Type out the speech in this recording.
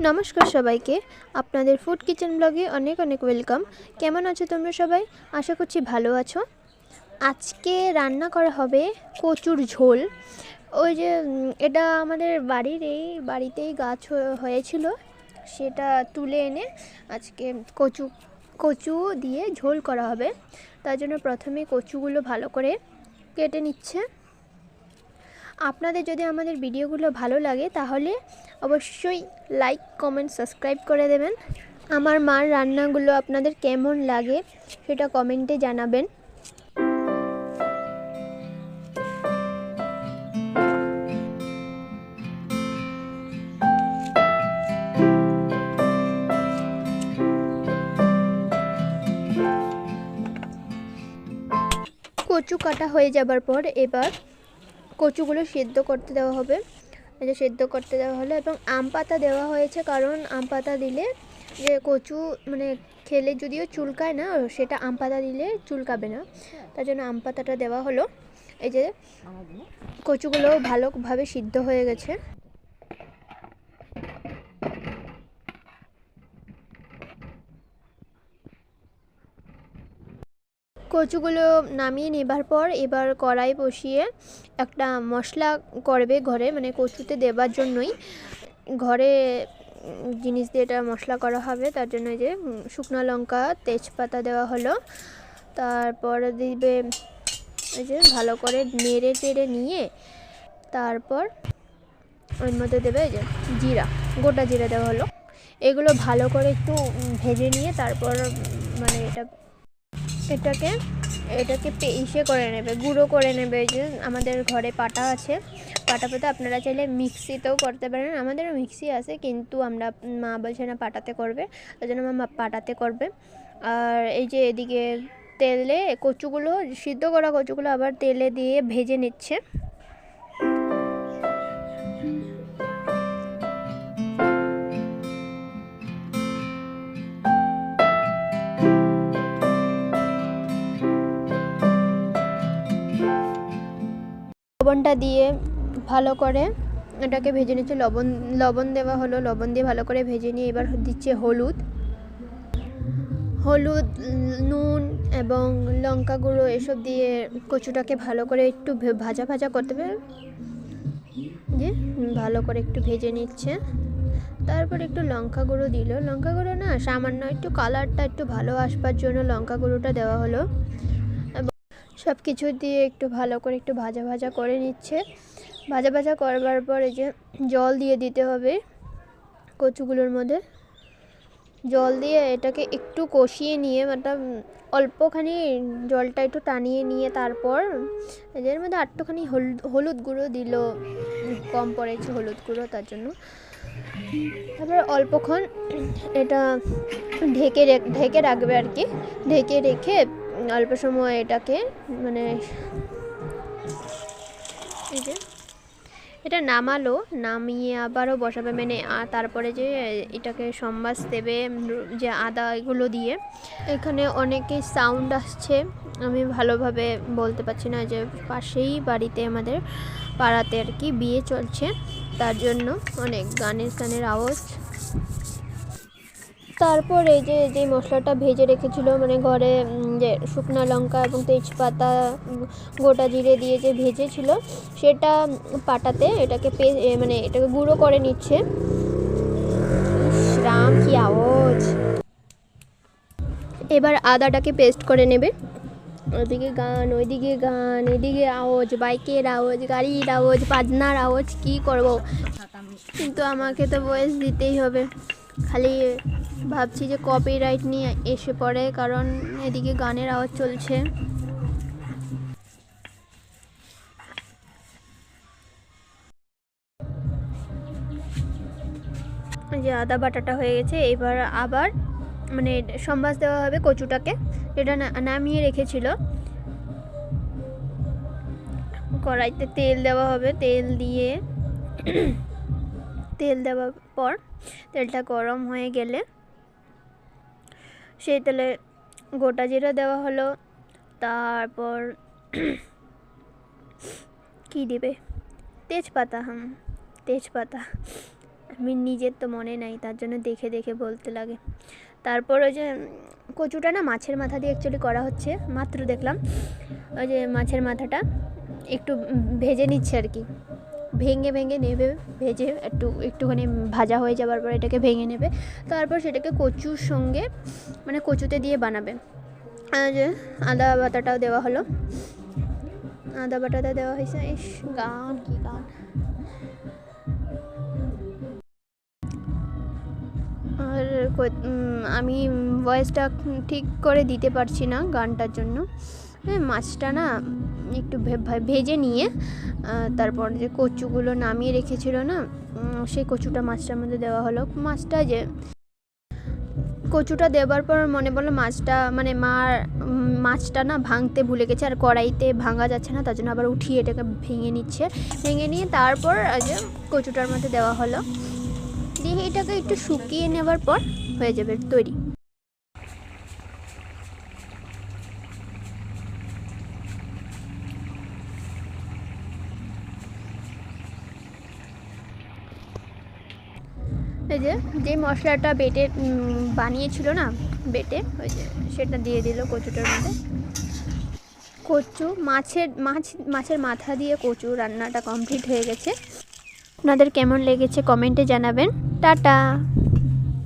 নমস্কার সবাইকে, আপনাদের ফুড কিচেন ব্লগে অনেক অনেক ওয়েলকাম। কেমন আছো তোমরা সবাই? আশা করছি ভালো আছো। আজকে রান্না করা হবে কচুর ঝোল। ওই যে এটা আমাদের বাড়িতেই গাছ হয়েছিল, সেটা তুলে এনে আজকে কচু দিয়ে ঝোল করা হবে। তার জন্য প্রথমে কচুগুলো ভালো করে কেটে নিচ্ছে। আপনাদের যদি আমাদের ভিডিওগুলো ভালো লাগে তাহলে অবশ্যই লাইক, কমেন্ট, সাবস্ক্রাইব করে দেবেন। আমার মার রান্নাগুলো আপনাদের কেমন লাগে সেটা কমেন্টে জানাবেন। কচু কাটা হয়ে যাবার পর এবার কচুগুলো সেদ্ধ করতে দেওয়া হবে। সেদ্ধ করতে দেওয়া হলো এবং আম পাতা দেওয়া হয়েছে, কারণ আম পাতা দিলে যে কচু খেলে যদিও চুলকায় না, সেটা আম পাতা দিলে চুলকাবে না, তার জন্য আম পাতাটা দেওয়া হলো। এই যে কচুগুলো ভালোভাবে সিদ্ধ হয়ে গেছে। কচুগুলো নামিয়ে নেবার পর এবার কড়াই বসিয়ে একটা মশলা করবে ঘরে, কচুতে দেবার জন্যই ঘরে জিনিস দিয়ে এটা মশলা করা হবে। তার জন্য যে শুকনো লঙ্কা, তেজপাতা দেওয়া হলো। তারপর দিবে এই যে ভালো করে নেড়ে চেড়ে নিয়ে তারপর ওর মধ্যে দেবে এই যে গোটা জিরা দেওয়া হলো। এগুলো ভালো করে একটু ভেজে নিয়ে তারপর এটাকে ইসে করে নেবে, গুঁড়ো করে নেবে। যে আমাদের ঘরে পাটা আছে, পাটা আপনারা চাইলে মিক্সিতেও করতে পারেন। আমাদেরও মিক্সি আছে, কিন্তু মা বলছে না পাটাতে করবে, তার জন্য মা পাটাতে করবে। আর এই যে এদিকে তেলে সিদ্ধ করা কচুগুলো আবার তেলে দিয়ে ভেজে নিচ্ছে। লবণটা দিয়ে ভালো করে এটাকে ভেজে নিচ্ছে। লবণ দেওয়া হলো, লবণ দিয়ে ভালো করে ভেজে নিয়ে এবার দিচ্ছে হলুদ, নুন এবং লঙ্কা গুঁড়ো এসব দিয়ে কচুটাকে ভালো করে একটু ভাজা করতে হবে। যে ভালো করে একটু ভেজে নিচ্ছে। তারপর একটু লঙ্কা গুঁড়ো দিল, লঙ্কা গুঁড়ো না সামান্য একটু কালারটা একটু ভালো আসবার জন্য লঙ্কা গুঁড়োটা দেওয়া হলো। সব কিছু দিয়ে একটু ভালো করে একটু ভাজা করে নিচ্ছে। ভাজা করবার পর এই যে জল দিয়ে দিতে হবে কচুগুলোর মধ্যে। জল দিয়ে এটাকে একটু কষিয়ে নিয়ে অল্পখানি জলটা একটু টানিয়ে নিয়ে তারপর এর মধ্যে একটুখানি হলুদ গুঁড়ো দিল, কম পড়েছে হলুদ গুঁড়ো, তার জন্য। তারপর অল্পক্ষণ এটা ঢেকে রাখবে আর কি। ঢেকে রেখে অল্প সময় এটাকে এই যে এটা নামিয়ে আবারও বসাবে, তারপরে যে এটাকে সম্বাস দেবে যে আদা এগুলো দিয়ে। এখানে অনেকেই সাউন্ড আসছে, আমি ভালোভাবে বলতে পারছি না। যে পাশেই বাড়িতে আমাদের পাড়াতে আর কি বিয়ে চলছে, তার জন্য অনেক গানের আওয়াজ। তারপর এই যে মশলাটা ভেজে রেখেছিল, ঘরে যে শুকনো লঙ্কা এবং তেজপাতা, গোটা জিরে দিয়ে যে ভেজেছিল, সেটা পাটাতে এটাকে গুঁড়ো করে নিচ্ছে। রাম কি আওয়াজ! এবার আদাটাকে পেস্ট করে নেবে। ওদিকে গান, ওইদিকে গান, এদিকে আওয়াজ, বাইকের আওয়াজ, গাড়ির আওয়াজ, বাজনার আওয়াজ। কি করব, কিন্তু আমাকে তো ভয়েস দিতেই হবে। খালি ভাবছি যে কপিরাইট নিয়ে এসে পড়ে, কারণ এদিকে গানের আওয়াজ চলছে। যে আদা বাটাটা হয়ে গেছে, এবার আবার সম্বাস দেওয়া হবে কচুটাকে, যেটা নামিয়ে রেখেছিল। কড়াইতে তেল দেওয়া হবে, তেল দেওয়ার পর তেলটা গরম হয়ে গেলে সেই তেলে গোটা জিরা দেওয়া হলো। তারপর কি দিবে, তেজপাতা। তেজপাতা, 4-5 টা তেজপাতা, 4-5 টা শুকনো লঙ্কা, 4-5 টা কাঁচা লঙ্কা, 4-5 টা কাঁচা লঙ্কা, 4-5 টা শুকনো লঙ্কা, 4-5 টা আমি নিজের তো মনে নাই, তার জন্য দেখে দেখে বলতে লাগে। তারপর ওই যে কচুটা না মাছের মাথা দিয়ে অ্যাকচুয়ালি করা হচ্ছে, মাত্র দেখলাম। ওই যে মাছের মাথাটা একটু ভেজে নিচ্ছে আর কি, ভেঙে ভেঙে নেবে, ভেজে একটুখানি ভাজা হয়ে যাওয়ার পর এটাকে ভেঙে নেবে, তারপর সেটাকে কচুর সঙ্গে মানে কচুতে দিয়ে বানাবে। আর যে আদা বাটাটাও দেওয়া হলো, আদা বাটাটা দেওয়া হয়েছে। ইস গান কি গান! আর আমি ভয়েসটা ঠিক করে দিতে পারছি না গানটার জন্য। মাছটা না একটু ভেজে নিয়ে তারপর যে কচুগুলো নামিয়ে রেখেছিল না, সেই কচুটা মাছটার মধ্যে দেওয়া হলো। মাছটা যে কচুটা দেওয়ার পর মনে পড়লো মাছটা মানে মাছটা না ভাঙতে ভুলে গেছে, আর কড়াইতে ভাঙা যাচ্ছে না, তার জন্য আবার উঠিয়ে এটাকে ভেঙে নিচ্ছে। ভেঙে নিয়ে তারপর যে কচুটার মধ্যে দেওয়া হলো, দিয়ে এটাকে একটু শুকিয়ে নেওয়ার পর হয়ে যাবে তৈরি। এই যে মশলাটা বেটে বানিয়েছিল না, বেটে ওই যে সেটা দিয়ে দিল কচুটার মধ্যে। কচু মাছের মাথা দিয়ে কচু রান্নাটা কমপ্লিট হয়ে গেছে। আপনাদের কেমন লেগেছে কমেন্টে জানাবেন। টাটা।